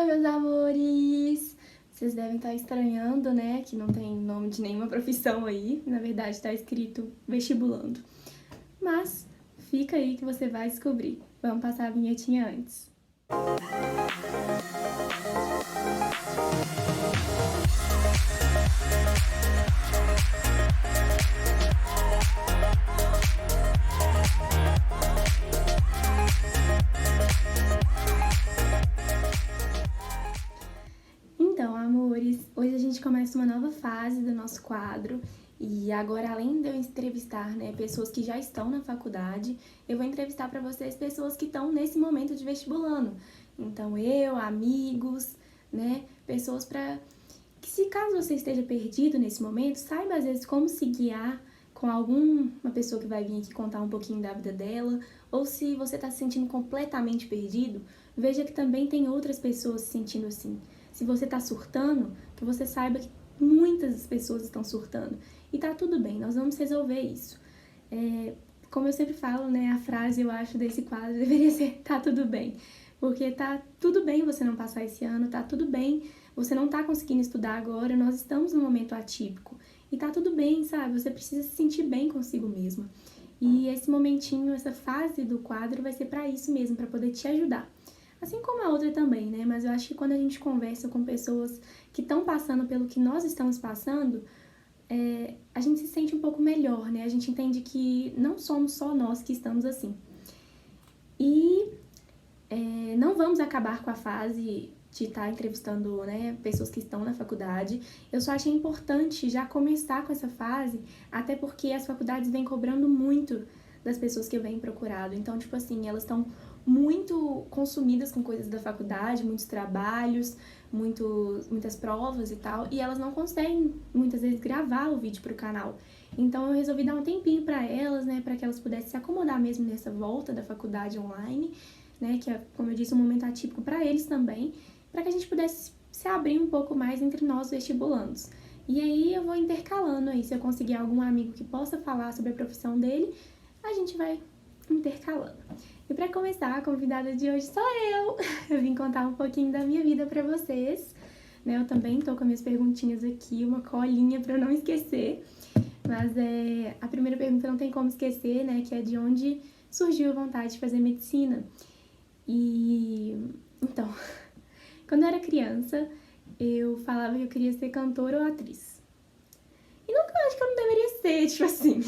Oi, meus amores! Vocês devem estar estranhando, né? Que não tem nome de nenhuma profissão aí. Na verdade, está escrito vestibulando. Mas fica aí que você vai descobrir. Vamos passar a vinhetinha antes. Então, amores, hoje a gente começa uma nova fase do nosso quadro e agora, além de eu entrevistar, né, pessoas que já estão na faculdade, eu vou entrevistar para vocês pessoas que estão nesse momento de vestibulando. Então, amigos, né, pessoas para que, se caso você esteja perdido nesse momento, saiba às vezes como se guiar com uma pessoa que vai vir aqui contar um pouquinho da vida dela, ou se você está se sentindo completamente perdido, veja que também tem outras pessoas se sentindo assim. Se você tá surtando, que você saiba que muitas pessoas estão surtando. E tá tudo bem, nós vamos resolver isso. Como eu sempre falo, né, a frase, eu acho, desse quadro deveria ser tá tudo bem. Porque tá tudo bem você não passar esse ano, tá tudo bem você não tá conseguindo estudar agora, nós estamos num momento atípico. E tá tudo bem, sabe? Você precisa se sentir bem consigo mesma. E esse momentinho, essa fase do quadro vai ser para isso mesmo, para poder te ajudar. Assim como a outra também, né? Mas eu acho que quando a gente conversa com pessoas que estão passando pelo que nós estamos passando, a gente se sente um pouco melhor, né? A gente entende que não somos só nós que estamos assim. E não vamos acabar com a fase de estar entrevistando, né, pessoas que estão na faculdade. Eu só achei importante já começar com essa fase, até porque as faculdades vêm cobrando muito das pessoas que eu venho procurado. Então, tipo assim, elas estão muito consumidas com coisas da faculdade, muitos trabalhos, muitas provas e tal, e elas não conseguem muitas vezes gravar o vídeo pro canal. Então eu resolvi dar um tempinho para elas, né, para que elas pudessem se acomodar mesmo nessa volta da faculdade online, né, que é, como eu disse, um momento atípico para eles também, para que a gente pudesse se abrir um pouco mais entre nós vestibulandos. E aí eu vou intercalando aí, se eu conseguir algum amigo que possa falar sobre a profissão dele, a gente vai intercalando. E para começar, a convidada de hoje sou eu. Eu vim contar um pouquinho da minha vida para vocês, né? Eu também tô com minhas perguntinhas aqui, uma colinha para eu não esquecer. Mas a primeira pergunta não tem como esquecer, né? Que é de onde surgiu a vontade de fazer medicina. E então, quando eu era criança, eu falava que eu queria ser cantora ou atriz. E nunca acho que eu não deveria ser, tipo assim.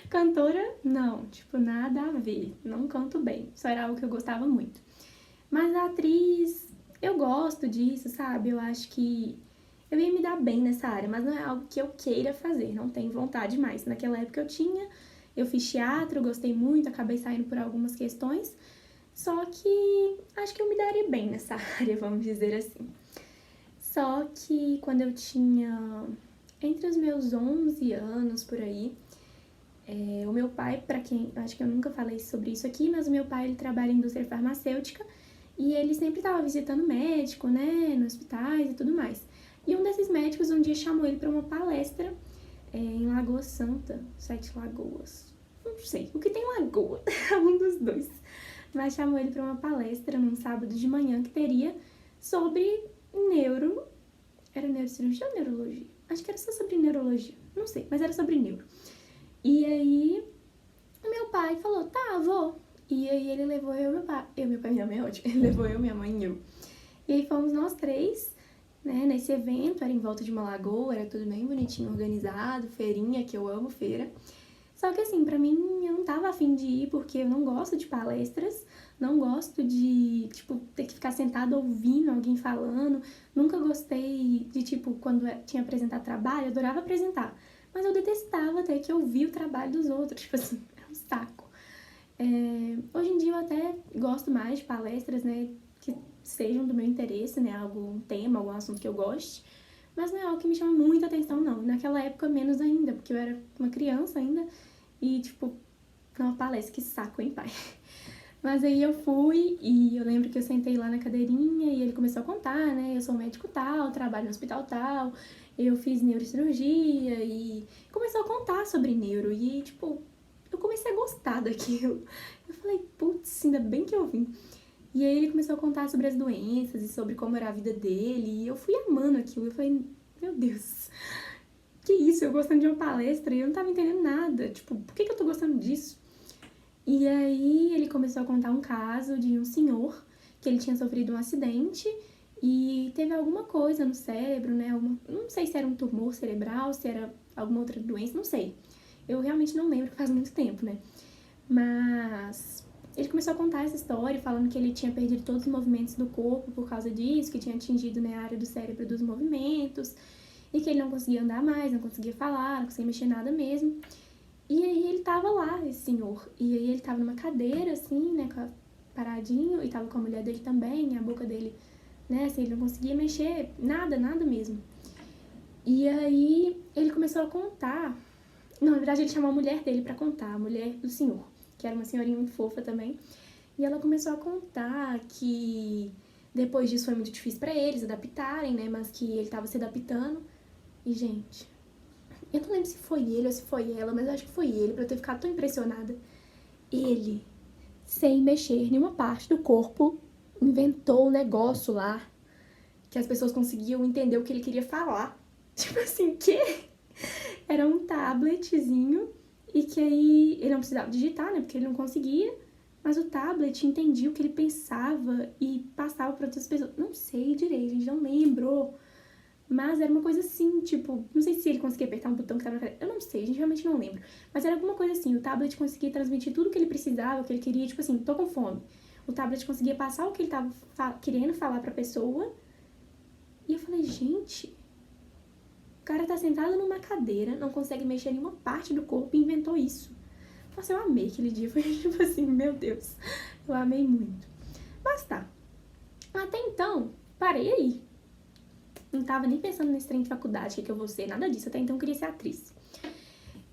Cantora, não, tipo, nada a ver. Não canto bem. Só era algo que eu gostava muito. Mas a atriz, eu gosto disso, sabe? Eu acho que eu ia me dar bem nessa área, mas não é algo que eu queira fazer, não tenho vontade mais. Naquela época eu fiz teatro, gostei muito, acabei saindo por algumas questões, só que acho que eu me daria bem nessa área, vamos dizer assim. Só que quando eu tinha entre os meus 11 anos, por aí, o meu pai, pra quem, acho que eu nunca falei sobre isso aqui, mas o meu pai, ele trabalha em indústria farmacêutica e ele sempre estava visitando médico, né, nos hospitais e tudo mais. E um desses médicos um dia chamou ele para uma palestra em Lagoa Santa, Sete Lagoas, não sei, o que tem Lagoa, um dos dois. Mas chamou ele para uma palestra num sábado de manhã que teria sobre era neurocirurgia ou neurologia? Acho que era só sobre neurologia, não sei, mas era sobre neuro. E aí, o meu pai falou, tá, vou. E aí ele levou meu pai, minha mãe é ótima, ele levou eu, minha mãe e eu. E aí fomos nós três, né, nesse evento, era em volta de uma lagoa, era tudo bem bonitinho, organizado, feirinha, que eu amo feira. Só que assim, pra mim, eu não tava afim de ir, porque eu não gosto de palestras, não gosto de, tipo, ter que ficar sentada ouvindo alguém falando. Nunca gostei de, tipo, quando tinha apresentar trabalho, eu adorava apresentar. Mas eu detestava ter que ouvir o trabalho dos outros, tipo assim, é um saco. Hoje em dia eu até gosto mais de palestras, né, que sejam do meu interesse, né, algum tema, algum assunto que eu goste. Mas não é algo que me chama muita atenção, não. Naquela época, menos ainda, porque eu era uma criança ainda. E, tipo, não, palestra, que saco, hein, pai? Mas aí eu fui e eu lembro que eu sentei lá na cadeirinha e ele começou a contar, né? Eu sou médico tal, trabalho no hospital tal, eu fiz neurocirurgia e começou a contar sobre neuro. E, tipo, eu comecei a gostar daquilo. Eu falei, putz, ainda bem que eu vim. E aí ele começou a contar sobre as doenças e sobre como era a vida dele. E eu fui amando aquilo. Eu falei, meu Deus, que isso? Eu gostando de uma palestra e eu não tava entendendo nada. Tipo, por que eu tô gostando disso? E aí ele começou a contar um caso de um senhor que ele tinha sofrido um acidente e teve alguma coisa no cérebro, né? Não sei se era um tumor cerebral, se era alguma outra doença, não sei. Eu realmente não lembro, faz muito tempo, né? Mas ele começou a contar essa história, falando que ele tinha perdido todos os movimentos do corpo por causa disso, que tinha atingido, né, a área do cérebro dos movimentos, e que ele não conseguia andar mais, não conseguia falar, não conseguia mexer nada mesmo. E aí ele tava lá, esse senhor, e aí ele tava numa cadeira, assim, né, paradinho, e tava com a mulher dele também, a boca dele, né, assim, ele não conseguia mexer, nada mesmo. E aí ele começou a contar, não, na verdade ele chamou a mulher dele pra contar, a mulher do senhor, que era uma senhorinha muito fofa também, e ela começou a contar que depois disso foi muito difícil pra eles adaptarem, né, mas que ele tava se adaptando, e gente, eu não lembro se foi ele ou se foi ela, mas eu acho que foi ele, pra eu ter ficado tão impressionada. Ele, sem mexer nenhuma parte do corpo, inventou um negócio lá que as pessoas conseguiam entender o que ele queria falar. Tipo assim, que era um tabletzinho e que aí ele não precisava digitar, né, porque ele não conseguia, mas o tablet entendia o que ele pensava e passava para outras pessoas. Não sei direito, gente, não lembro. Mas era uma coisa assim, tipo, não sei se ele conseguia apertar um botão que tava na cadeira, eu não sei, a gente realmente não lembra. Mas era alguma coisa assim, o tablet conseguia transmitir tudo o que ele precisava, o que ele queria, tipo assim, tô com fome. O tablet conseguia passar o que ele tava querendo falar pra pessoa. E eu falei, gente, o cara tá sentado numa cadeira, não consegue mexer nenhuma parte do corpo e inventou isso. Nossa, eu amei aquele dia, foi tipo assim, meu Deus, eu amei muito. Mas tá, até então, parei aí. Não tava nem pensando nesse trem de faculdade, que eu vou ser, nada disso. Até então eu queria ser atriz.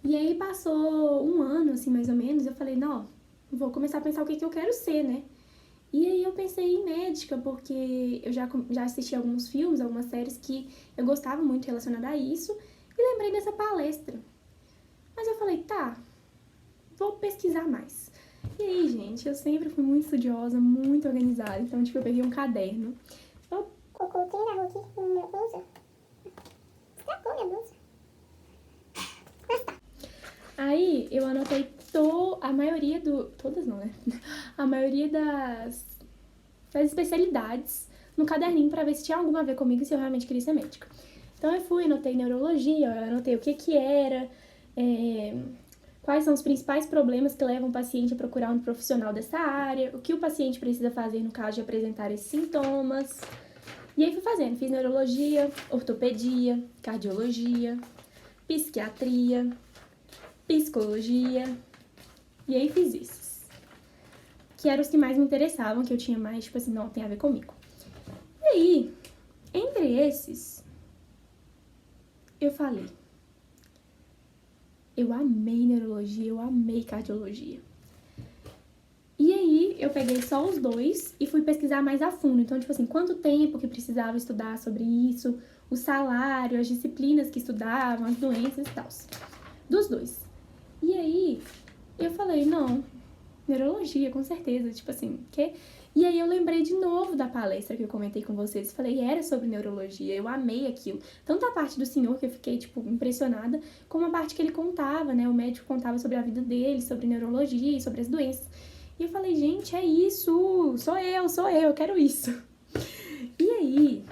E aí passou um ano, assim, mais ou menos, eu falei, não, vou começar a pensar o que eu quero ser, né? E aí eu pensei em médica, porque eu já assisti alguns filmes, algumas séries que eu gostava muito relacionada a isso, e lembrei dessa palestra. Mas eu falei, tá, vou pesquisar mais. E aí, gente, eu sempre fui muito estudiosa, muito organizada, então, tipo, eu peguei um caderno. Eu coloquei na rua aqui na minha blusa. Estragou minha blusa. Mas tá. Aí eu anotei a maioria todas não, né? A maioria das especialidades no caderninho pra ver se tinha alguma a ver comigo e se eu realmente queria ser médica. Então eu fui, anotei neurologia, eu anotei o que era, quais são os principais problemas que levam o paciente a procurar um profissional dessa área, o que o paciente precisa fazer no caso de apresentar esses sintomas. E aí fui fazendo, fiz neurologia, ortopedia, cardiologia, psiquiatria, psicologia, e aí fiz esses. Que eram os que mais me interessavam, que eu tinha mais, tipo assim, não, tem a ver comigo. E aí, entre esses, eu falei, eu amei neurologia, eu amei cardiologia. E aí, eu peguei só os dois e fui pesquisar mais a fundo. Então, tipo assim, quanto tempo que precisava estudar sobre isso, o salário, as disciplinas que estudavam, as doenças e tal. Dos dois. E aí, eu falei, não, neurologia, com certeza, tipo assim, que... E aí eu lembrei de novo da palestra que eu comentei com vocês, falei, era sobre neurologia, eu amei aquilo. Tanto a parte do senhor, que eu fiquei, tipo, impressionada, como a parte que ele contava, né, o médico contava sobre a vida dele, sobre neurologia e sobre as doenças. E eu falei, gente, é isso, sou eu quero isso. E aí,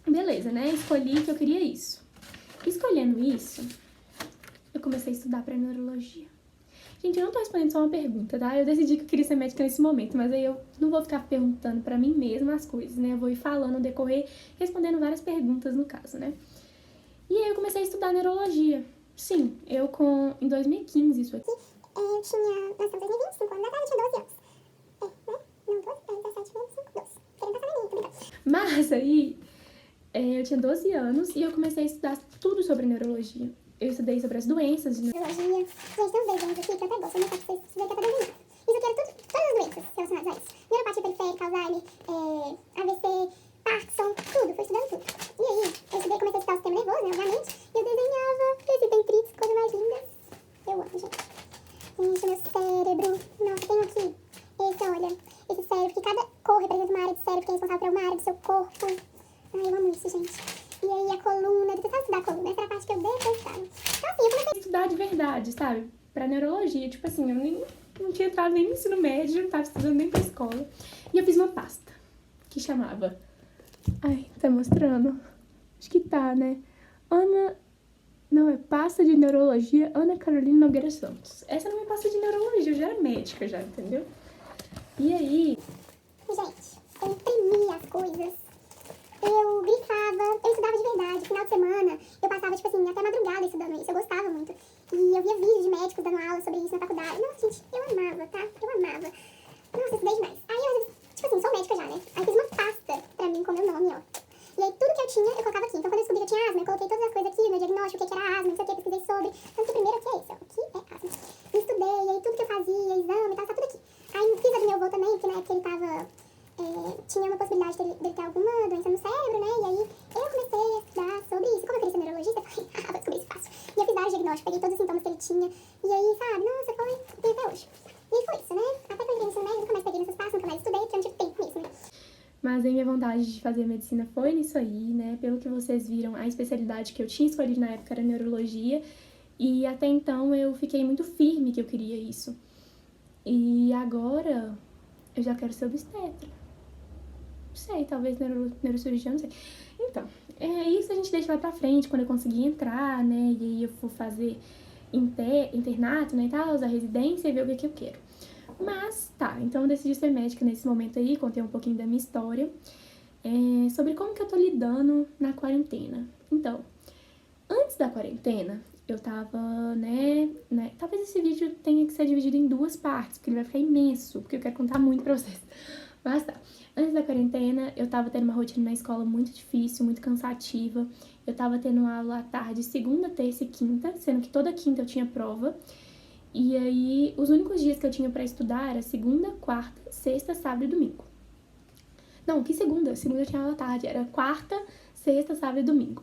beleza, né, escolhi que eu queria isso. Escolhendo isso, eu comecei a estudar pra neurologia. Gente, eu não tô respondendo só uma pergunta, tá? Eu decidi que eu queria ser médica nesse momento, mas aí eu não vou ficar perguntando pra mim mesma as coisas, né? Eu vou ir falando no decorrer, respondendo várias perguntas no caso, né? E aí eu comecei a estudar neurologia. Sim, em 2015 isso aqui. Eu tinha, nós estamos em 2025, na verdade eu tinha 12 anos. Né? Não, 12, 17, 25, 12. Querendo passar na minha, tô brincando. Mas aí, eu tinha 12 anos e eu comecei a estudar tudo sobre neurologia. Eu estudei sobre as doenças de neurologia. Gente, tem uns desenhos aqui que eu até gosto, eu vou mostrar pra vocês verem que eu tô desenhando. Isso aqui era todas as doenças relacionadas a isso. Neuropatia periférica, Alzheimer, AVC, Parkinson, tudo, fui estudando tudo. E aí, eu estudei, comecei a estudar o sistema nervoso, né, obviamente, e eu desenhava esses dendritos, coisas mais lindas. Eu amo, gente. Gente, meu cérebro. Nossa, tem aqui. Esse, olha, esse cérebro, que cada cor uma área do seu corpo. Ai, eu amo isso, gente. E aí a coluna, eu detestava estudar a coluna, essa era a parte que eu detestava. Então assim, eu comecei a estudar de verdade, sabe? Pra neurologia, tipo assim, eu nem não tinha entrado nem no ensino médio, não tava estudando nem pra escola. E eu fiz uma pasta que chamava... Ai, tá mostrando? Acho que tá, né? Não, é pasta de neurologia Ana Carolina Nogueira Santos. Essa era a minha pasta de neurologia, eu já era médica já, entendeu? E aí... Gente, eu imprimia as coisas, eu grifava, eu estudava de verdade. Final de semana, eu passava, tipo assim, até madrugada estudando isso, eu gostava muito. E eu via vídeos de médicos dando aula sobre isso na faculdade. Nossa, gente, eu amava, tá? Eu amava. Nossa, eu estudei demais. Aí eu, tipo assim, sou médica já, né? Aí fiz uma pasta pra mim com meu nome, ó. E aí tudo que eu tinha, eu colocava aqui. Então quando eu descobri que eu tinha asma, eu coloquei todas as coisas aqui, meu diagnóstico, o que era asma, não sei o que, pesquisei sobre. Então o primeiro aqui é esse, ó. O que é asma? E estudei, e aí tudo que eu fazia, exame e tal, tá tudo aqui. Aí fiz a do meu avô também, porque na época ele tava... tinha uma possibilidade dele ter alguma doença no cérebro, né? E aí eu comecei a estudar sobre isso. Como eu queria ser neurologista, eu falei, vou descobrir isso fácil. E eu fiz vários diagnósticos, peguei todos os sintomas que ele tinha. E aí, sabe, nossa, foi até hoje. E foi isso, né? Até que eu entrei no ensino médio, nunca mais peguei nessas pastas, nunca mais estudei, porque eu não tive tempo mesmo, né? Mas a minha vontade de fazer medicina foi nisso aí, né? Pelo que vocês viram, a especialidade que eu tinha escolhido na época era neurologia. E até então eu fiquei muito firme que eu queria isso. E agora eu já quero ser obstetra. Não sei, talvez neurocirurgião, não sei. Então, isso a gente deixa lá pra frente, quando eu conseguir entrar, né? E aí eu for fazer internato, né, e tal, a residência e ver o que eu quero. Mas, tá, então eu decidi ser médica nesse momento aí, contei um pouquinho da minha história, sobre como que eu tô lidando na quarentena. Então, antes da quarentena, eu tava, né, talvez esse vídeo tenha que ser dividido em duas partes, porque ele vai ficar imenso, porque eu quero contar muito pra vocês. Mas tá, antes da quarentena, eu tava tendo uma rotina na escola muito difícil, muito cansativa. Eu tava tendo aula à tarde, segunda, terça e quinta, sendo que toda quinta eu tinha prova. E aí, os únicos dias que eu tinha pra estudar era segunda, quarta, sexta, sábado e domingo. Não, que segunda? Segunda eu tinha aula à tarde, era quarta, sexta, sábado e domingo.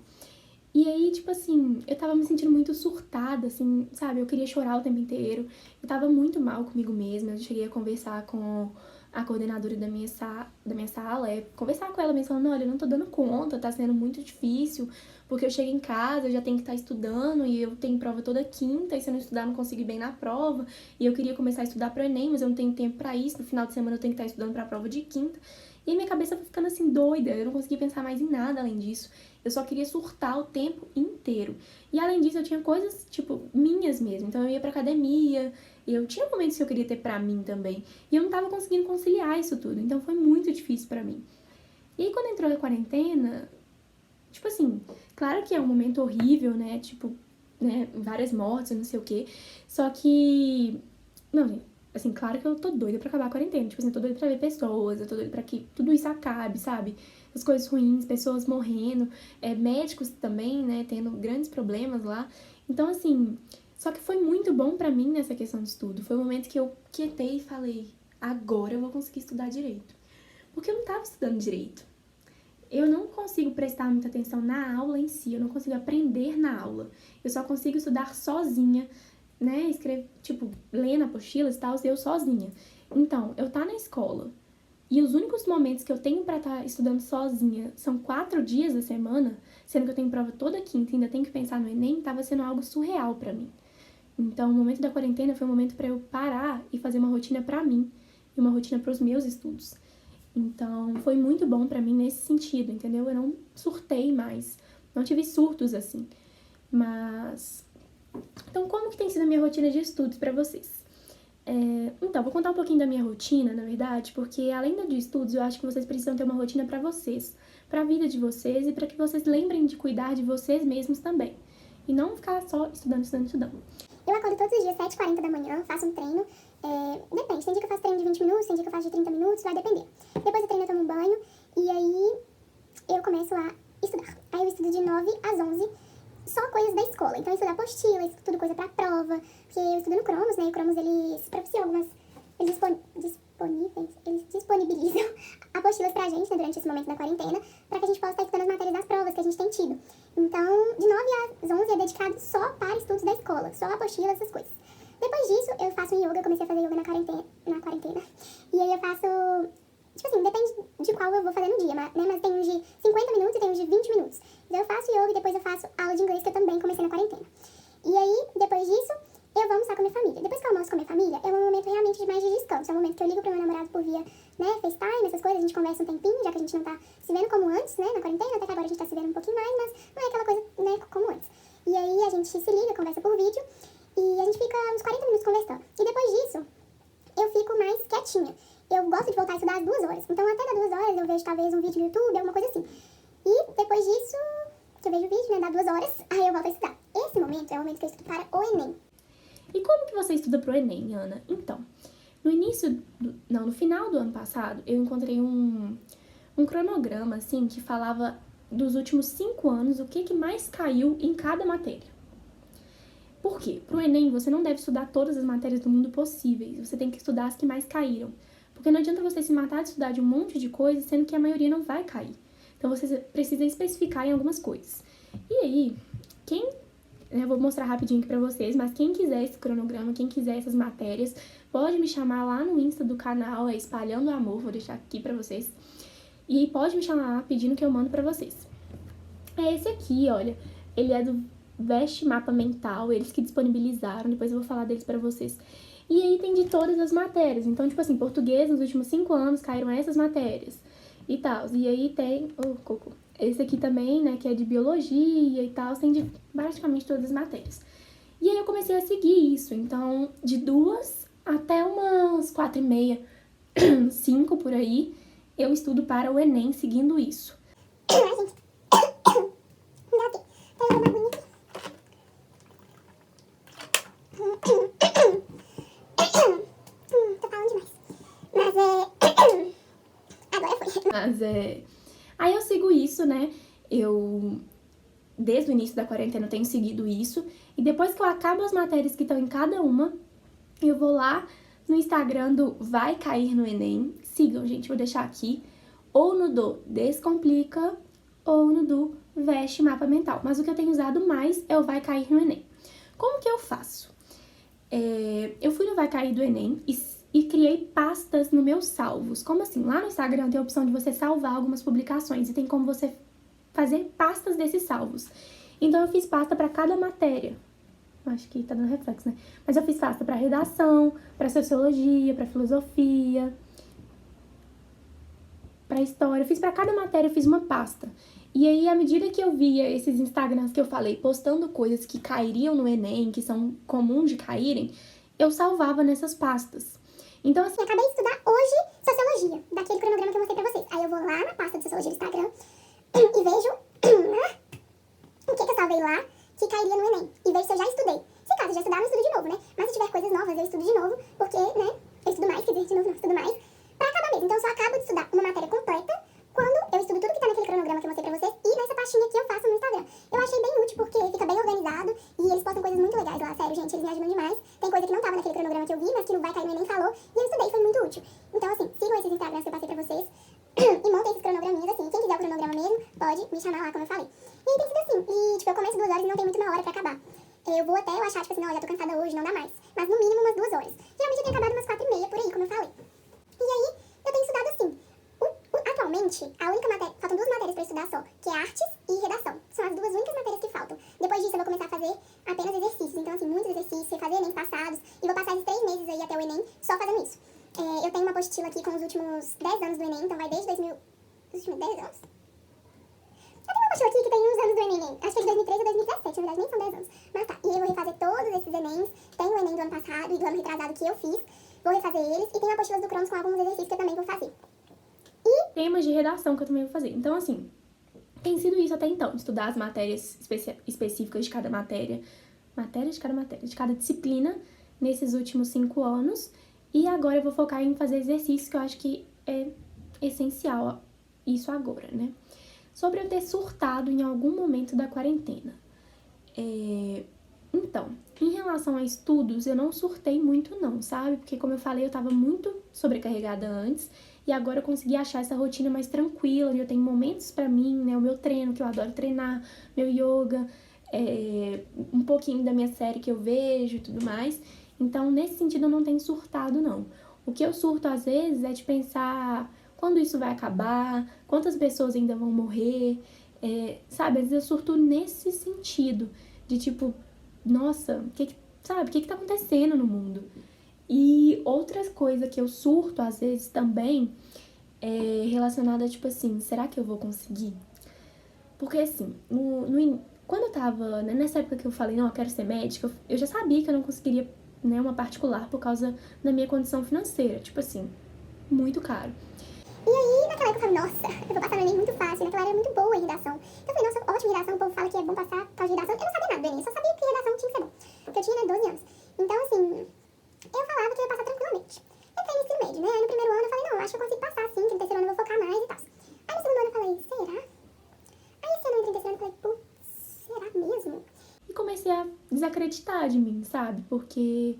E aí, tipo assim, eu tava me sentindo muito surtada, assim, sabe? Eu queria chorar o tempo inteiro. Eu tava muito mal comigo mesma. Eu cheguei a conversar com a coordenadora da minha sala, conversar com ela mesmo, falando, olha, eu não tô dando conta, tá sendo muito difícil, porque eu chego em casa, eu já tenho que estar estudando, e eu tenho prova toda quinta, e se eu não estudar, eu não consigo ir bem na prova, e eu queria começar a estudar pro Enem, mas eu não tenho tempo pra isso, no final de semana eu tenho que estar estudando pra prova de quinta. E minha cabeça foi ficando assim doida, eu não conseguia pensar mais em nada além disso. Eu só queria surtar o tempo inteiro. E além disso, eu tinha coisas, tipo, minhas mesmo. Então eu ia pra academia, eu tinha momentos que eu queria ter pra mim também. E eu não tava conseguindo conciliar isso tudo. Então foi muito difícil pra mim. E aí quando entrou a quarentena, tipo assim, claro que é um momento horrível, né? Tipo, né, várias mortes, não sei o quê. Só que... Não, gente, assim, claro que eu tô doida pra acabar a quarentena. Tipo assim, eu tô doida pra ver pessoas, eu tô doida pra que tudo isso acabe, sabe? As coisas ruins, pessoas morrendo, médicos também, né, tendo grandes problemas lá. Então, assim, só que foi muito bom pra mim nessa questão de estudo. Foi o momento que eu quietei e falei, agora eu vou conseguir estudar direito. Porque eu não tava estudando direito. Eu não consigo prestar muita atenção na aula em si, eu não consigo aprender na aula. Eu só consigo estudar sozinha, né, escrever, tipo, lendo apostilas e tal, eu sozinha. Então, eu tá na escola, e os únicos momentos que eu tenho pra estar estudando sozinha são 4 dias da semana, sendo que eu tenho prova toda quinta e ainda tenho que pensar no Enem, tava sendo algo surreal pra mim. Então, o momento da quarentena foi um momento pra eu parar e fazer uma rotina pra mim, e uma rotina pros meus estudos. Então, foi muito bom pra mim nesse sentido, entendeu? Eu não surtei mais, não tive surtos assim. Mas... Então, como que tem sido a minha rotina de estudos pra vocês? Então, vou contar um pouquinho da minha rotina, na verdade, porque além da de estudos, eu acho que vocês precisam ter uma rotina pra vocês, pra vida de vocês e pra que vocês lembrem de cuidar de vocês mesmos também. E não ficar só estudando. Eu acordo todos os dias, 7h40 da manhã, faço um treino. Depende, tem dia que eu faço treino de 20 minutos, tem dia que eu faço de 30 minutos, vai depender. Depois do treino eu tomo um banho e aí eu começo a estudar. Aí eu estudo de 9 às 11, só coisas da escola. Então eu estudo apostila, estudo coisa pra prova, porque eu estudo no Cromos, né? E o Cromos, eles propiciam algumas... Eles disponibilizam apostilas pra gente, né, durante esse momento da quarentena, pra que a gente possa estar estudando as matérias das provas que a gente tem tido. Então, de 9 às 11 é dedicado só para estudos da escola, só apostila, essas coisas. Depois disso, eu faço um yoga, eu comecei a fazer yoga na quarentena. E aí eu faço Tipo assim, depende de qual eu vou fazer no dia, né? Mas tem uns de 50 minutos e tem uns de 20 minutos. Então eu faço yoga e depois eu faço aula de inglês, que eu também comecei na quarentena. E aí, depois disso, eu vou almoçar com a minha família. Depois que eu almoço com a minha família, é um momento realmente de mais de descanso. É um momento que eu ligo pro meu namorado por via, né, FaceTime, essas coisas, a gente conversa um tempinho, já que a gente não tá se vendo como antes, né, na quarentena, até que agora a gente tá se vendo um pouquinho mais, mas não é aquela coisa, né, como antes. E aí a gente se liga, conversa por vídeo, e a gente fica uns 40 minutos conversando. E depois disso, eu fico mais quietinha. Eu gosto de voltar a estudar às 2 horas. Então até das 2 horas eu vejo talvez um vídeo no YouTube, alguma coisa assim. E depois disso, que eu vejo o vídeo, né, dá 2 horas, aí eu volto a estudar. Esse momento é o momento que eu estudo para o Enem. E como que você estuda pro Enem, Ana? Então, no final do ano passado, eu encontrei um cronograma, assim, que falava dos últimos 5 anos, o que mais caiu em cada matéria. Por quê? Pro Enem, você não deve estudar todas as matérias do mundo possíveis, você tem que estudar as que mais caíram. Porque não adianta você se matar de estudar de um monte de coisa, sendo que a maioria não vai cair. Então, você precisa especificar em algumas coisas. E aí, eu vou mostrar rapidinho aqui pra vocês, mas quem quiser esse cronograma, quem quiser essas matérias, pode me chamar lá no Insta do canal, é Espalhando Amor, vou deixar aqui pra vocês. E pode me chamar lá pedindo que eu mando pra vocês. É esse aqui, olha, ele é do Veste Mapa Mental, eles que disponibilizaram, depois eu vou falar deles pra vocês. E aí tem de todas as matérias, então, tipo assim, português nos últimos 5 anos caíram essas matérias e tal. E aí tem, esse aqui também, né, que é de biologia e tal, tem de praticamente todas as matérias. E aí eu comecei a seguir isso, então, de 2 até umas 4h30, 5 por aí, eu estudo para o Enem seguindo isso. Ai, gente. Dá aqui. Pega uma aguinha aqui. Tô falando demais. Mas agora foi. Mas aí eu sigo isso, né? Desde o início da quarentena, eu tenho seguido isso. E depois que eu acabo as matérias que estão em cada uma, eu vou lá no Instagram do Vai Cair no Enem. Sigam, gente, vou deixar aqui. Ou no do Descomplica, ou no do Veste Mapa Mental. Mas o que eu tenho usado mais é o Vai Cair no Enem. Como que eu faço? Eu fui no Vai Cair do Enem e criei pastas no meus salvos. Como assim? Lá no Instagram tem a opção de você salvar algumas publicações e tem como você fazer pastas desses salvos. Então eu fiz pasta para cada matéria. Acho que tá dando reflexo, né? Mas eu fiz pasta para redação, para sociologia, para filosofia, para história. Eu fiz para cada matéria, eu fiz uma pasta. E aí, à medida que eu via esses Instagrams que eu falei postando coisas que cairiam no Enem, que são comuns de caírem, eu salvava nessas pastas. Então, assim, Eu acabei de estudar hoje Sociologia, daquele cronograma que eu mostrei pra vocês. Aí eu vou lá na pasta de Sociologia do Instagram e vejo o que eu salvei lá que cairia no Enem. E vejo se eu já estudei. Se caso eu já estudar, eu não estudo de novo, né? Mas se tiver coisas novas, eu estudo de novo, porque, né, eu estudo mais, quer dizer, de novo não, estudo mais, pra acabar mesmo. Então eu só acabo de estudar uma matéria completa quando eu estudo tudo que tá naquele cronograma que eu mostrei pra vocês e nessa pastinha que eu faço no Instagram. Eu achei bem útil porque fica bem organizado e eles postam coisas muito legais lá, sério, gente, eles me ajudam demais. Tem coisa que não tava naquele cronograma que eu vi, mas que não vai cair no Enem falou, e eu estudei, foi muito útil. Então, assim, sigam esses Instagrams que eu passei pra vocês e montem esses cronograminhas, assim, quem quiser o cronograma mesmo, pode me chamar lá, como eu falei. E aí tem sido assim, e tipo, eu começo 2 horas e não tem muito uma hora pra acabar. Eu vou até eu achar, tipo assim, não, já tô cansada hoje, não dá mais. Mas no mínimo umas 2 horas. Geralmente eu tenho acabado umas 4h30, por aí, como eu falei. E aí, eu tenho estudado assim. Atualmente, a única matéria, faltam 2 matérias pra estudar só, que é artes e redação. São as 2 únicas matérias que faltam. Depois disso, eu vou começar a fazer apenas exercícios. Então, assim, muitos exercícios, fazer Enem passados. E vou passar esses 3 meses aí até o Enem só fazendo isso. Eu tenho uma apostila aqui com os últimos 10 anos do Enem, então vai desde 2000... Os últimos 10 anos? Eu tenho uma apostila aqui que tem uns anos do Enem. Acho que é de 2013 a 2017, na verdade nem são 10 anos. Mas tá, e aí eu vou refazer todos esses Enems. Tem o Enem do ano passado e do ano retrasado que eu fiz. Vou refazer eles. E tem apostilas do Cronos com alguns exercícios que eu também vou fazer. Temas de redação que eu também vou fazer. Então, assim, tem sido isso até então. Estudar as matérias específicas de cada matéria. De cada disciplina nesses últimos 5 anos. E agora eu vou focar em fazer exercícios que eu acho que é essencial isso agora, né? Sobre eu ter surtado em algum momento da quarentena. Então, em relação a estudos, eu não surtei muito não, sabe? Porque, como eu falei, eu tava muito sobrecarregada antes. E agora eu consegui achar essa rotina mais tranquila, onde eu tenho momentos pra mim, né? O meu treino, que eu adoro treinar, meu yoga, um pouquinho da minha série que eu vejo e tudo mais. Então, nesse sentido, eu não tenho surtado, não. O que eu surto, às vezes, é de pensar quando isso vai acabar, quantas pessoas ainda vão morrer, sabe? Às vezes eu surto nesse sentido, de tipo, nossa, sabe, o que tá acontecendo no mundo? E outra coisa que eu surto, às vezes, também, é relacionada, tipo assim, será que eu vou conseguir? Porque, assim, quando eu tava, né, nessa época que eu falei, não, eu quero ser médica, eu já sabia que eu não conseguiria, né, uma particular por causa da minha condição financeira. Tipo assim, muito caro. E aí, naquela época eu falei, nossa, eu vou passar no Enem muito fácil. Naquela era muito boa em redação. Então eu falei, nossa, ótima redação, o povo fala que é bom passar por causa de redação. Eu não sabia nada do Enem, eu só sabia que redação tinha que ser bom. Porque eu tinha, né, 12 anos. Então, assim, eu falava que eu ia passar tranquilamente. Entrei no ensino médio, né? Aí no primeiro ano eu falei, não, acho que eu consigo passar sim, que no terceiro ano eu vou focar mais e tal. Aí no segundo ano eu falei, será? Aí esse ano eu entrei no terceiro ano eu falei, putz, será mesmo? E comecei a desacreditar de mim, sabe? Porque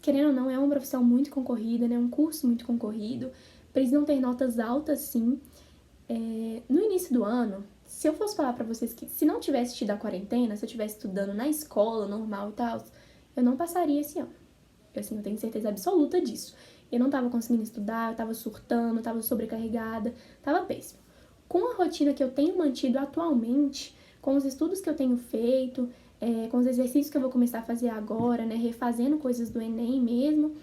querendo ou não, é uma profissão muito concorrida, né? Um curso muito concorrido. Precisam ter notas altas, sim. No início do ano, se eu fosse falar pra vocês que se não tivesse tido a quarentena, se eu estivesse estudando na escola normal e tal, eu não passaria esse ano. Assim, eu tenho certeza absoluta disso. Eu não tava conseguindo estudar, eu tava surtando, eu tava sobrecarregada, tava péssimo. Com a rotina que eu tenho mantido atualmente, com os estudos que eu tenho feito, com os exercícios que eu vou começar a fazer agora, né, refazendo coisas do Enem mesmo,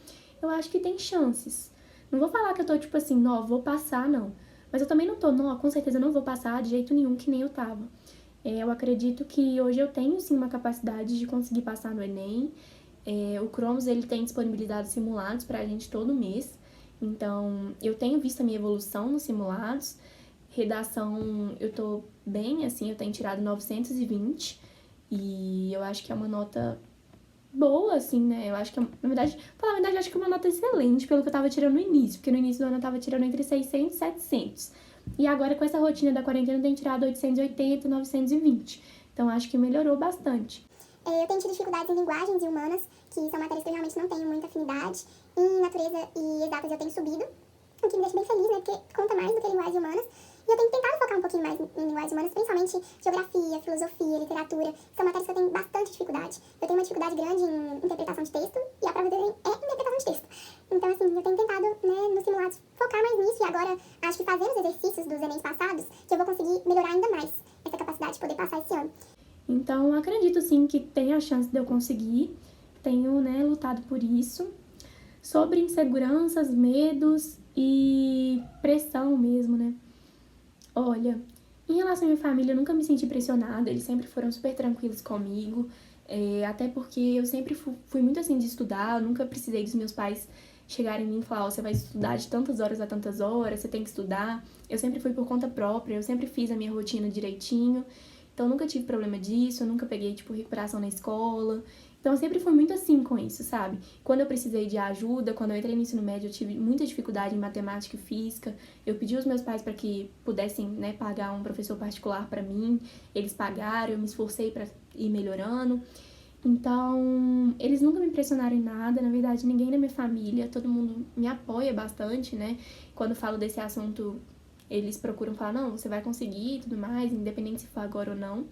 eu acho que tem chances. Não vou falar que eu tô tipo assim, não, vou passar, não. Mas eu também não tô, não, com certeza não vou passar de jeito nenhum que nem eu tava. Eu acredito que hoje eu tenho sim uma capacidade de conseguir passar no Enem. O Cronos ele tem disponibilizado simulados pra gente todo mês. Então, eu tenho visto a minha evolução nos simulados. Redação, eu tô bem, assim, eu tenho tirado 920 e eu acho que é uma nota boa, assim, né? Eu acho que, na verdade, pra falar a verdade, eu acho que é uma nota excelente pelo que eu tava tirando no início, porque no início do ano eu tava tirando entre 600 e 700. E agora, com essa rotina da quarentena, eu tenho tirado 880, 920. Então, acho que melhorou bastante. Eu tenho tido dificuldades em linguagens e humanas, que são matérias que eu realmente não tenho muita afinidade. Em natureza e exatas eu tenho subido, o que me deixa bem feliz, né? Porque conta mais do que linguagens humanas. E eu tenho tentado focar um pouquinho mais em linguagens humanas, principalmente geografia, filosofia, literatura. São matérias que eu tenho bastante dificuldade. Eu tenho uma dificuldade grande em interpretação de texto, e a prova do Enem é interpretação de texto. Então, assim, eu tenho tentado, né, nos simulados, focar mais nisso. E agora, acho que fazendo os exercícios dos Enems passados, que eu vou conseguir melhorar ainda mais essa capacidade de poder passar esse ano. Então, acredito sim que tem a chance de eu conseguir. Tenho, né, lutado por isso. Sobre inseguranças, medos e pressão mesmo, né? Olha, em relação à minha família, eu nunca me senti pressionada, eles sempre foram super tranquilos comigo, até porque eu sempre fui muito assim de estudar, eu nunca precisei dos meus pais chegarem em mim e falar, ó, você vai estudar de tantas horas a tantas horas, você tem que estudar. Eu sempre fui por conta própria, eu sempre fiz a minha rotina direitinho, então eu nunca tive problema disso, eu nunca peguei, tipo, recuperação na escola. Então eu sempre fui muito assim com isso, sabe? Quando eu precisei de ajuda, quando eu entrei no ensino médio, eu tive muita dificuldade em matemática e física. Eu pedi aos meus pais para que pudessem, né, pagar um professor particular para mim. Eles pagaram, eu me esforcei para ir melhorando. Então, eles nunca me pressionaram em nada, na verdade, ninguém na minha família, todo mundo me apoia bastante, né? Quando eu falo desse assunto, eles procuram falar, não, você vai conseguir e tudo mais, independente se for agora ou não.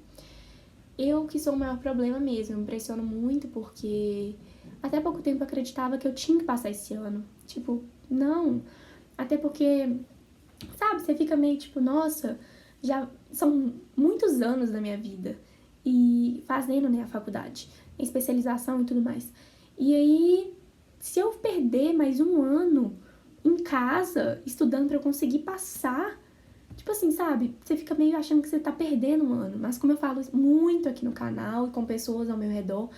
Eu que sou o maior problema mesmo, eu me impressiono muito porque até pouco tempo eu acreditava que eu tinha que passar esse ano. Tipo, não. Até porque, sabe, você fica meio tipo, nossa, já são muitos anos da minha vida e fazendo, né, a faculdade, a especialização e tudo mais. E aí, se eu perder mais um ano em casa, estudando pra eu conseguir passar, tipo assim, sabe? Você fica meio achando que você tá perdendo um ano. Mas como eu falo muito aqui no canal e com pessoas ao meu redor,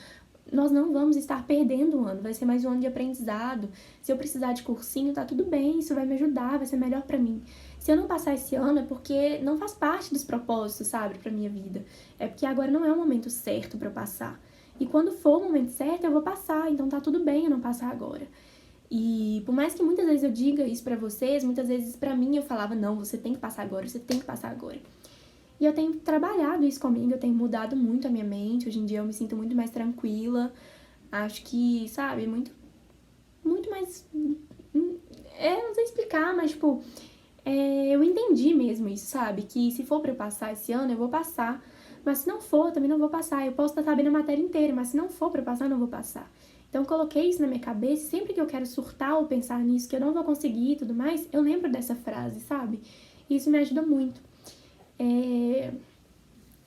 nós não vamos estar perdendo um ano. Vai ser mais um ano de aprendizado. Se eu precisar de cursinho, tá tudo bem. Isso vai me ajudar, vai ser melhor pra mim. Se eu não passar esse ano é porque não faz parte dos propósitos, sabe? Pra minha vida. É porque agora não é o momento certo pra eu passar. E quando for o momento certo, eu vou passar. Então tá tudo bem eu não passar agora. E por mais que muitas vezes eu diga isso pra vocês, muitas vezes pra mim eu falava, não, você tem que passar agora, você tem que passar agora. E eu tenho trabalhado isso comigo, eu tenho mudado muito a minha mente, hoje em dia eu me sinto muito mais tranquila, acho que, sabe, muito mais... não sei explicar, mas tipo, eu entendi mesmo isso, sabe, que se for pra eu passar esse ano, eu vou passar, mas se não for, eu também não vou passar, eu posso estar sabendo a matéria inteira, mas se não for pra eu passar, eu não vou passar. Então, eu coloquei isso na minha cabeça, e sempre que eu quero surtar ou pensar nisso, que eu não vou conseguir e tudo mais, eu lembro dessa frase, sabe? E isso me ajuda muito.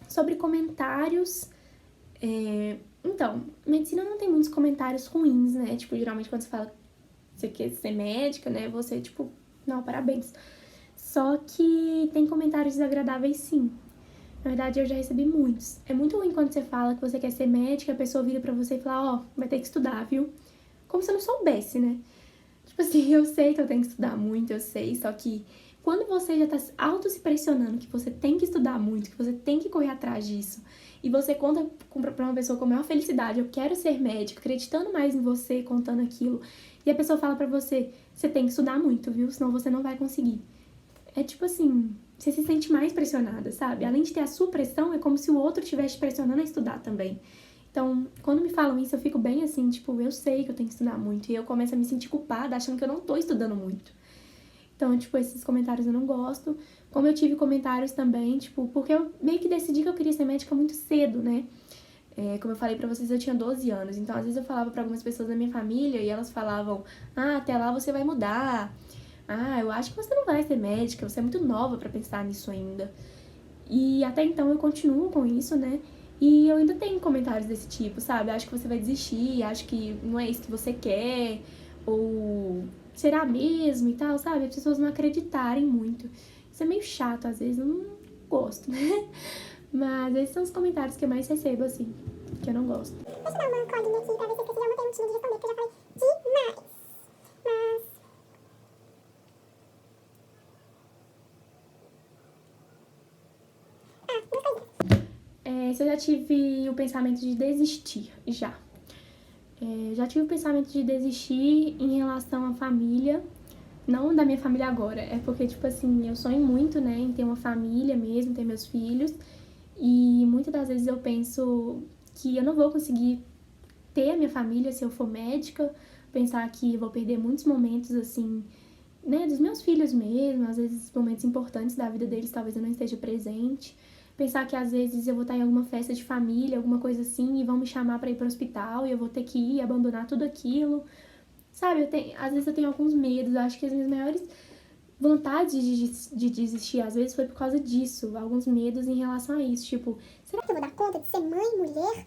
Sobre comentários, então, medicina não tem muitos comentários ruins, né? Tipo, geralmente quando você fala que você quer ser médica, né? Você, tipo, não, parabéns. Só que tem comentários desagradáveis, sim. Na verdade, eu já recebi muitos. É muito ruim quando você fala que você quer ser médica, a pessoa vira pra você e fala, ó, vai ter que estudar, viu? Como se eu não soubesse, né? Tipo assim, eu sei que eu tenho que estudar muito, eu sei, só que quando você já tá auto se pressionando que você tem que estudar muito, que você tem que correr atrás disso, e você conta pra uma pessoa com a maior felicidade, eu quero ser médico, acreditando mais em você, contando aquilo, e a pessoa fala pra você, você tem que estudar muito, viu? Senão você não vai conseguir. É tipo assim, você se sente mais pressionada, sabe? Além de ter a sua pressão, é como se o outro estivesse te pressionando a estudar também. Então, quando me falam isso, eu fico bem assim, tipo, eu sei que eu tenho que estudar muito. E eu começo a me sentir culpada, achando que eu não tô estudando muito. Então, tipo, esses comentários eu não gosto. Como eu tive comentários também, tipo, porque eu meio que decidi que eu queria ser médica muito cedo, né? Como eu falei pra vocês, eu tinha 12 anos. Então, às vezes eu falava pra algumas pessoas da minha família e elas falavam, ah, até lá você vai mudar. Ah, eu acho que você não vai ser médica, você é muito nova pra pensar nisso ainda. E até então eu continuo com isso, né? E eu ainda tenho comentários desse tipo, sabe? Acho que você vai desistir, acho que não é isso que você quer, ou será mesmo e tal, sabe? As pessoas não acreditarem muito. Isso é meio chato, às vezes eu não gosto, né? Mas esses são os comentários que eu mais recebo, assim, que eu não gosto. Deixa eu dar uma colinha aqui pra ver se eu esqueci alguma perguntinha de responder, porque eu já falei demais. Mas... duas coisinhas. Se eu já tive o pensamento de desistir, já. Já tive o pensamento de desistir em relação à família, não da minha família agora, é porque, tipo assim, eu sonho muito, né, em ter uma família mesmo, ter meus filhos, e muitas das vezes eu penso que eu não vou conseguir ter a minha família se eu for médica, pensar que eu vou perder muitos momentos, assim, né, dos meus filhos mesmo, às vezes momentos importantes da vida deles talvez eu não esteja presente, pensar que às vezes eu vou estar em alguma festa de família, alguma coisa assim, e vão me chamar pra ir pro hospital e eu vou ter que ir, abandonar tudo aquilo, sabe? Às vezes eu tenho alguns medos, eu acho que as minhas maiores vontades de desistir, às vezes, foi por causa disso, alguns medos em relação a isso, tipo, Será que eu vou dar conta de ser mãe, mulher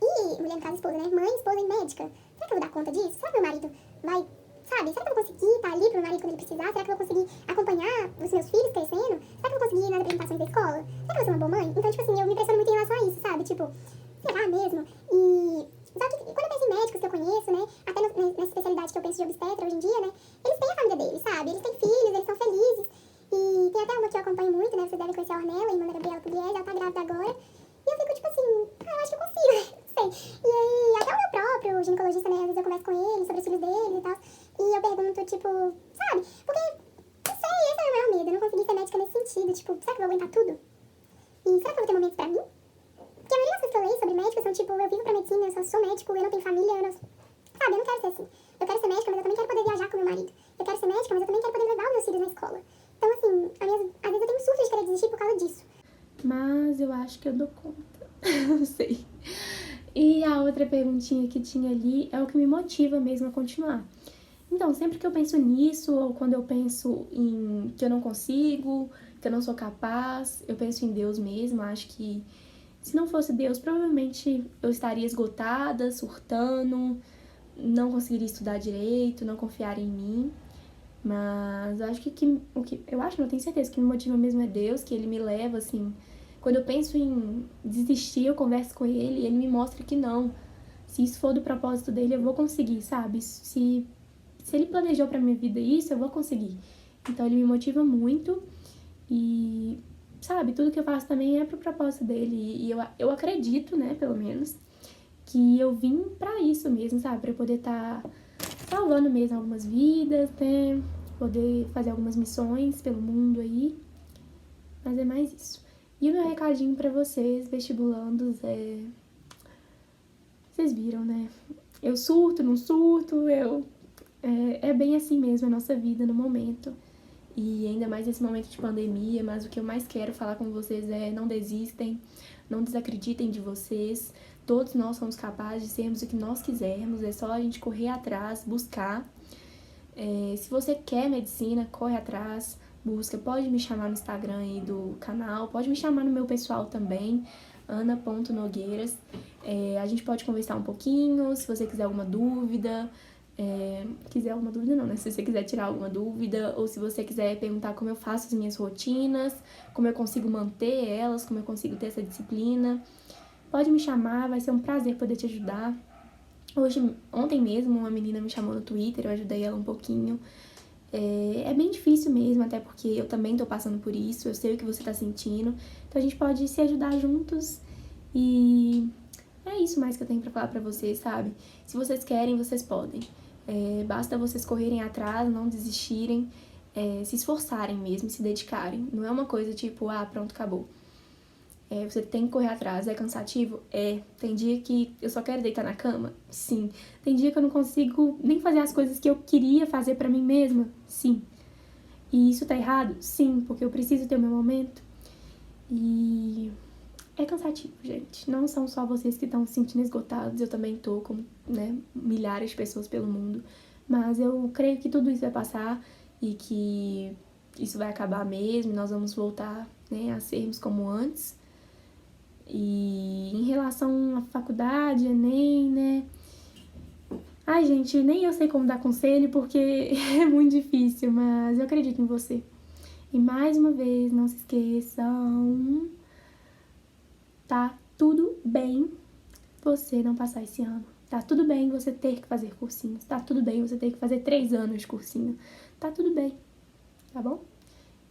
e... mulher no caso esposa, né? Mãe, esposa e médica. Será que eu vou dar conta disso? Será que meu marido vai... sabe? Será que eu vou conseguir estar ali pro meu marido quando ele precisar? Será que eu vou conseguir acompanhar os meus filhos crescendo? Será que eu vou conseguir ir nas apresentações da escola? Será que eu vou ser uma boa mãe? Então, tipo assim, eu me pressiono muito em relação a isso, sabe? Tipo, será mesmo? Só que quando eu penso em médicos que eu conheço, né? Até nessa especialidade que eu penso de obstetra hoje em dia, né? Eles têm a família deles, sabe? Eles têm filhos, eles são felizes. E tem até uma que eu acompanho muito, né? Vocês devem conhecer a Ornella, irmã da Gabriela Pugliese, ela tá grávida agora. E eu fico tipo assim, eu acho que eu consigo, não sei. E aí, até o meu próprio ginecologista, né? Às vezes eu converso com ele sobre os filhos dele e tal. E eu pergunto, tipo, sabe? Porque, não sei, esse é o meu maior medo. Eu não consegui ser médica nesse sentido. Tipo, será que eu vou aguentar tudo? E será que eu vou ter momentos pra mim? Porque a maioria das coisas que eu leio sobre médicos são tipo, eu vivo pra medicina, eu só sou médico, eu não tenho família, eu não... Sabe, eu não quero ser assim. Eu quero ser médica, mas eu também quero poder viajar com meu marido. Eu quero ser médica, mas eu também quero poder levar os meus filhos na escola. Então, assim, às vezes eu tenho surto de querer desistir por causa disso. mas eu acho que eu dou conta, não sei. E a outra perguntinha que tinha ali é o que me motiva mesmo a continuar. Então, sempre que eu penso nisso, ou quando eu penso em que eu não consigo, que eu não sou capaz, eu penso em Deus mesmo. Acho que se não fosse Deus, provavelmente eu estaria esgotada, surtando, não conseguiria estudar direito, não confiaria em mim. Mas eu acho o que eu acho, não tenho certeza, que me motiva mesmo é Deus, que ele me leva assim. Quando eu penso em desistir, eu converso com ele e ele me mostra que não. Se isso for do propósito dele, eu vou conseguir, sabe? Se ele planejou pra minha vida isso, eu vou conseguir. Então ele me motiva muito e, sabe, tudo que eu faço também é pro propósito dele. E eu acredito, né, pelo menos, que eu vim pra isso mesmo, sabe? Pra eu poder estar salvando mesmo algumas vidas, né? Poder fazer algumas missões pelo mundo aí. Mas é mais isso. E o meu recadinho pra vocês, vestibulandos, vocês viram, né? Eu surto, não surto, é bem assim mesmo a nossa vida no momento. E ainda mais nesse momento de pandemia, mas o que eu mais quero falar com vocês é não desistem, não desacreditem de vocês, todos nós somos capazes de sermos o que nós quisermos, é só a gente correr atrás, buscar. Se você quer medicina, corre atrás, busca. Pode me chamar no Instagram aí do canal, pode me chamar no meu pessoal também, ana.nogueiras. A gente pode conversar um pouquinho, se você quiser alguma dúvida. Quiser alguma dúvida não, né? Se você quiser tirar alguma dúvida, ou se você quiser perguntar como eu faço as minhas rotinas, como eu consigo manter elas, como eu consigo ter essa disciplina, pode me chamar, vai ser um prazer poder te ajudar. Ontem mesmo, uma menina me chamou no Twitter, eu ajudei ela um pouquinho. É bem difícil mesmo, até porque eu também tô passando por isso, eu sei o que você tá sentindo, então a gente pode se ajudar juntos e é isso mais que eu tenho pra falar pra vocês, sabe? Se vocês querem, vocês podem. Basta vocês correrem atrás, não desistirem, se esforçarem mesmo, se dedicarem. Não é uma coisa tipo, pronto, acabou. Você tem que correr atrás. É cansativo? Tem dia que eu só quero deitar na cama? Sim. Tem dia que eu não consigo nem fazer as coisas que eu queria fazer pra mim mesma? Sim. E isso tá errado? Sim, porque eu preciso ter o meu momento. E é cansativo, gente. Não são só vocês que estão se sentindo esgotados, eu também tô, como, né, milhares de pessoas pelo mundo. Mas eu creio que tudo isso vai passar e que isso vai acabar mesmo, nós vamos voltar, né, a sermos como antes. E em relação à faculdade, Enem, né? Ai, gente, nem eu sei como dar conselho porque é muito difícil, mas eu acredito em você. E mais uma vez, não se esqueçam, tá tudo bem você não passar esse ano. Tá tudo bem você ter que fazer cursinhos. Tá tudo bem você ter que fazer 3 anos de cursinho. Tá tudo bem, tá bom?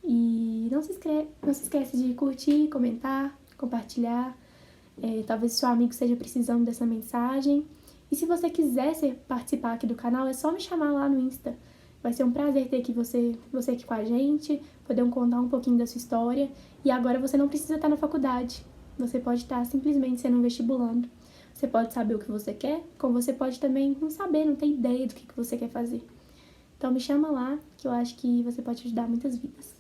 E não se esquece de curtir, comentar, compartilhar. Talvez seu amigo esteja precisando dessa mensagem. E se você quiser participar aqui do canal, é só me chamar lá no Insta. Vai ser um prazer ter você aqui com a gente, poder contar um pouquinho da sua história. E agora você não precisa estar na faculdade. Você pode estar simplesmente sendo um vestibulando. Você pode saber o que você quer, como você pode também não saber, não ter ideia do que você quer fazer. Então me chama lá, que eu acho que você pode ajudar muitas vidas.